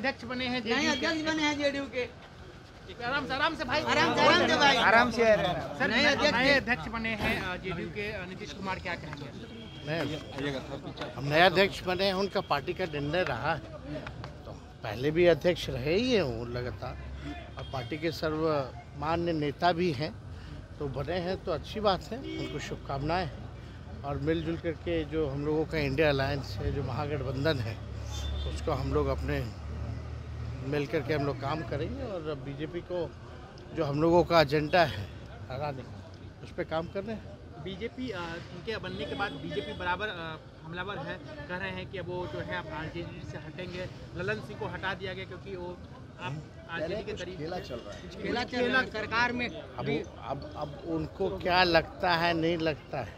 अध्यक्ष बने हैं, नहीं अध्यक्ष बने हैं जेडीयू के। आराम से भाई, आराम से सर नए अध्यक्ष बने हैं जेडीयू के नीतीश कुमार, क्या कहेंगे? हम नया अध्यक्ष बने हैं, उनका पार्टी का निर्णय रहा है। तो पहले भी अध्यक्ष रहे ही हैं वो लगातार, और पार्टी के सर्वमान्य नेता भी हैं, तो बने हैं तो अच्छी बात है, उनको शुभकामनाएं हैं। और मिलजुल करके जो हम लोगों का इंडिया अलायंस है, जो महागठबंधन है, उसको हम लोग अपने मिल करके हम लोग काम करेंगे। और बीजेपी को जो हम लोगों का एजेंडा है हराने, उस पर काम कर रहे हैं। बीजेपी उनके बनने के बाद बीजेपी बराबर हमलावर है, कह रहे हैं कि अब वो जो है आरजेडी से हटेंगे। ललन सिंह को हटा दिया गया क्योंकि वो आप आरजेडी के करीब खेला चल रहा है सरकार में। अब उनको क्या लगता है नहीं लगता है,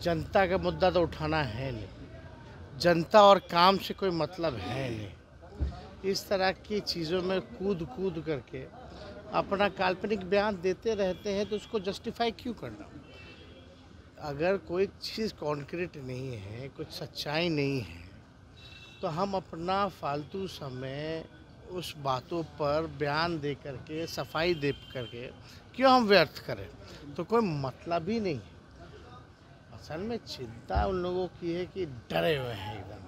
जनता का मुद्दा तो उठाना है नहीं, जनता और काम से कोई मतलब है नहीं। इस तरह की चीज़ों में कूद करके अपना काल्पनिक बयान देते रहते हैं, तो उसको जस्टिफाई क्यों करना? अगर कोई चीज़ कॉन्क्रीट नहीं है, कुछ सच्चाई नहीं है, तो हम अपना फालतू समय उस बातों पर बयान दे करके, सफाई दे करके क्यों हम व्यर्थ करें? तो कोई मतलब ही नहीं है। असल में चिंता उन लोगों की है कि डरे हुए हैं एकदम।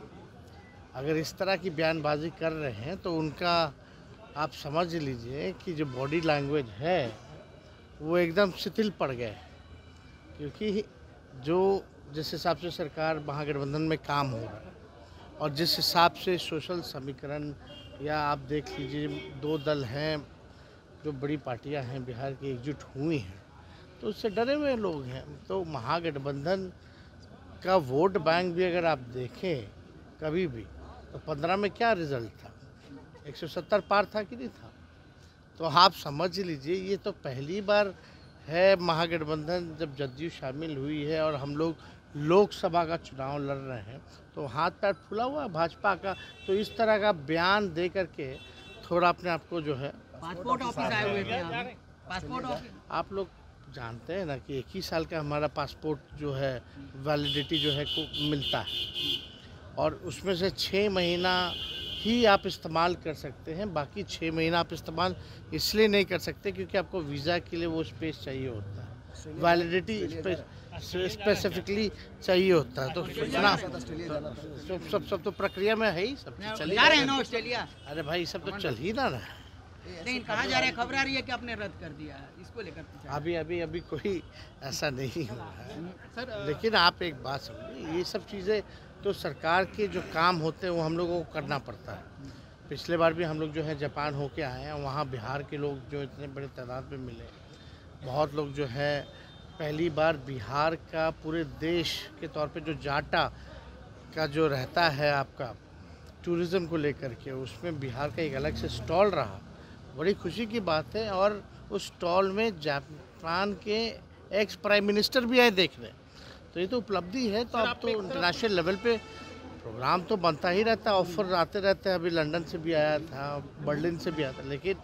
अगर इस तरह की बयानबाजी कर रहे हैं तो उनका आप समझ लीजिए कि जो बॉडी लैंग्वेज है वो एकदम शिथिल पड़ गए, क्योंकि जो जिस हिसाब से सरकार महागठबंधन में काम हो रहा है और जिस हिसाब से सोशल समीकरण, या आप देख लीजिए 2 दल हैं जो बड़ी पार्टियां हैं बिहार की एकजुट हुई हैं, तो उससे डरे हुए लोग हैं। तो महागठबंधन का वोट बैंक भी अगर आप देखें कभी भी, तो 15 में क्या रिजल्ट था, 170 पार था कि नहीं था? तो आप समझ लीजिए ये तो पहली बार है महागठबंधन जब जदयू शामिल हुई है और हम लोग लोकसभा का चुनाव लड़ रहे हैं, तो हाथ पैर फुला हुआ है भाजपा का। तो इस तरह का बयान दे करके थोड़ा अपने आप को जो है, पासपोर्ट ऑफिस आए हुए थे, पासपोर्ट ऑफिस आप लोग जानते हैं ना कि 1 ही साल का हमारा पासपोर्ट जो है वैलिडिटी जो है को मिलता है, और उसमें से 6 महीना ही आप इस्तेमाल कर सकते हैं। बाकी 6 महीना आप इस्तेमाल इसलिए नहीं कर सकते क्योंकि आपको वीज़ा के लिए वो स्पेस चाहिए होता है, वैलिडिटी स्पेसिफिकली चाहिए होता है। तो ना सब तो प्रक्रिया में है ही, सब चल जा रहे हैं ना ऑस्ट्रेलिया। अरे भाई सब तो चल ही ना रहा है। नहीं कहा जा रहा है, खबर आ रही है कि आपने रद्द कर दिया है, इसको लेकर अभी कोई ऐसा नहीं हुआ है सर। लेकिन आप एक बात समझिए, ये सब चीज़ें तो सरकार के जो काम होते हैं वो हम लोगों को करना पड़ता है। पिछले बार भी हम लोग जो है जापान होके आए हैं, वहाँ बिहार के लोग जो इतने बड़े तादाद में मिले, बहुत लोग जो है पहली बार बिहार का पूरे देश के तौर पे जो जाटा का जो रहता है आपका टूरिज़्म को लेकर के, उसमें बिहार का एक अलग से स्टॉल रहा, बड़ी खुशी की बात है। और उस स्टॉल में जापान के एक्स प्राइम मिनिस्टर भी आए देखने, तो ये तो उपलब्धि है। तो अब तो इंटरनेशनल लेवल पे प्रोग्राम तो बनता ही रहता है, ऑफर आते रहते हैं। अभी लंदन से भी आया था, बर्लिन से भी आया था, लेकिन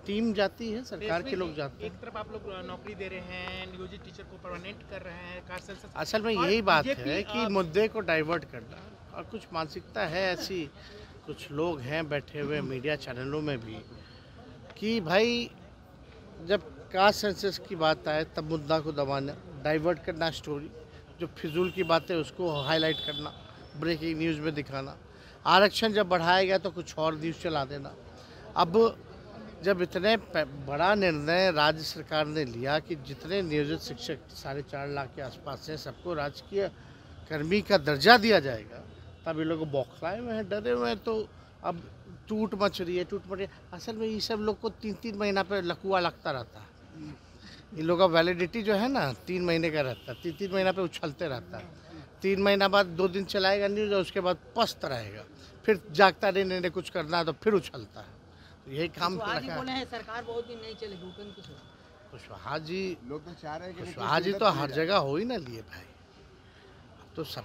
टीम जाती है, सरकार के लोग जाते हैं। एक तरफ आप लोग नौकरी दे रहे हैं, नियोजित टीचर को परमानेंट कर रहे हैं, कार सेंसस। असल में यही बात है कि मुद्दे को डाइवर्ट करना, और कुछ मानसिकता है ऐसी, कुछ लोग हैं बैठे हुए मीडिया चैनलों में भी, कि भाई जब कास्ट सेंसस की बात आए तब मुद्दा को दबाना, डाइवर्ट करना स्टोरी, जो फिजूल की बातें उसको हाईलाइट करना, ब्रेकिंग न्यूज़ में दिखाना। आरक्षण जब बढ़ाया गया तो कुछ और न्यूज़ चला देना। अब जब इतने बड़ा निर्णय राज्य सरकार ने लिया कि जितने नियोजित शिक्षक 4.5 लाख के आसपास हैं सबको राजकीय कर्मी का दर्जा दिया जाएगा, तब ये लोग बौखलाए हुए हैं, डरे हुए हैं। तो अब टूट मच रही है। असल में ये सब लोग को 3-3 महीना पे लकुआ लगता रहता है। इन लोगों का वैलिडिटी जो है ना 3 महीने का रहता है, 3-3 महीना पे उछलते रहता है। 3 महीना बाद 2 दिन चलाएगा न्यूज़, और उसके बाद पस्त रहेगा, फिर जागता नहीं कुछ करना है तो फिर उछलता है। तो यही काम बोले हैं सरकार बहुत दिन नहीं चलेगी। कुशवाहा जी, लोग तो चाह रहे हैं कि कुशवाहा जी तो हर जगह हो ही ना लिए भाई। अब तो सब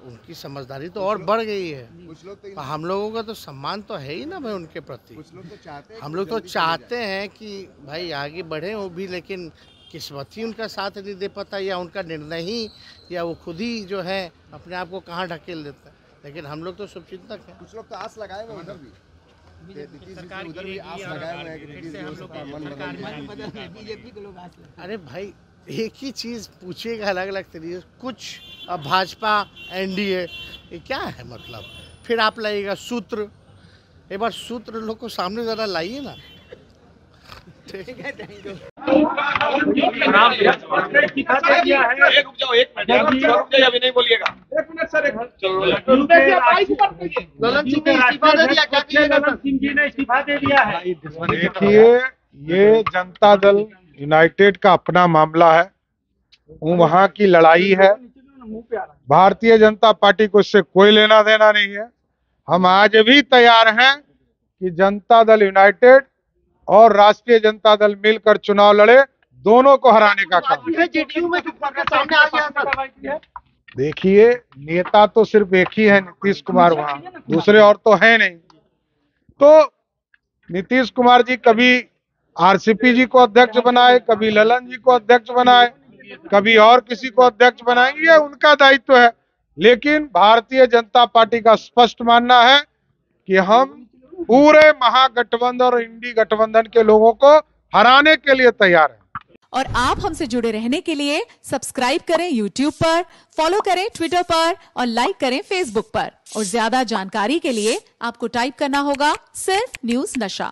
उनकी समझदारी तो और बढ़ गई है। कुछ लोग तो हम लोगों का तो सम्मान तो है ही ना भाई उनके प्रति। कुछ लोग तो चाहते हैं, हम लोग तो चाहते हैं कि भाई आगे बढ़े वो भी, लेकिन किस्मत ही उनका साथ नहीं दे पाता, या उनका निर्णय ही, या वो खुद ही जो है अपने आप को कहाँ ढकेल देता है। लेकिन हम लोग तो शुभचिंतक हैं। कुछ लोग तो आस लगाए हुए उधर भी। सरकार गिरेगी और फिर से हम लोग सरकार में बीजेपी के लोग आस लगाए। अरे भाई एक ही चीज़ पूछिएगा अलग अलग तरीके से कुछ। अब भाजपा एनडीए ये क्या है मतलब? फिर आप लाइएगा सूत्र, एक बार सूत्र लोग को सामने ज़रा लाइए ना। ठीक है, थैंक यू। अभी नहीं बोलिएगा, एक मिनट सर, ललन सिंह ने इस्तीफा दे दिया, क्या ललन सिंह जी ने इस्तीफा दे दिया है। देखिए, ये जनता दल यूनाइटेड का अपना मामला है, वहाँ की लड़ाई है। भारतीय जनता पार्टी को इससे कोई लेना देना नहीं है। हम आज भी तैयार हैं कि जनता दल यूनाइटेड और राष्ट्रीय जनता दल मिलकर चुनाव लड़े, दोनों को हराने का काम। जेडीयू में सामने आ गया। देखिए, नेता तो सिर्फ एक ही है, नीतीश कुमार, वहाँ दूसरे और तो है नहीं। तो नीतीश कुमार जी कभी आरसीपी जी को अध्यक्ष बनाए, कभी ललन जी को अध्यक्ष बनाए, कभी और किसी को अध्यक्ष बनाएंगे, ये उनका दायित्व है। लेकिन भारतीय जनता पार्टी का स्पष्ट मानना है कि हम पूरे महागठबंधन और इंडी गठबंधन के लोगों को हराने के लिए तैयार हैं। और आप हमसे जुड़े रहने के लिए सब्सक्राइब करें YouTube पर, फॉलो करें Twitter पर और लाइक करें Facebook पर। और ज्यादा जानकारी के लिए आपको टाइप करना होगा सिर्फ न्यूज़ नशा।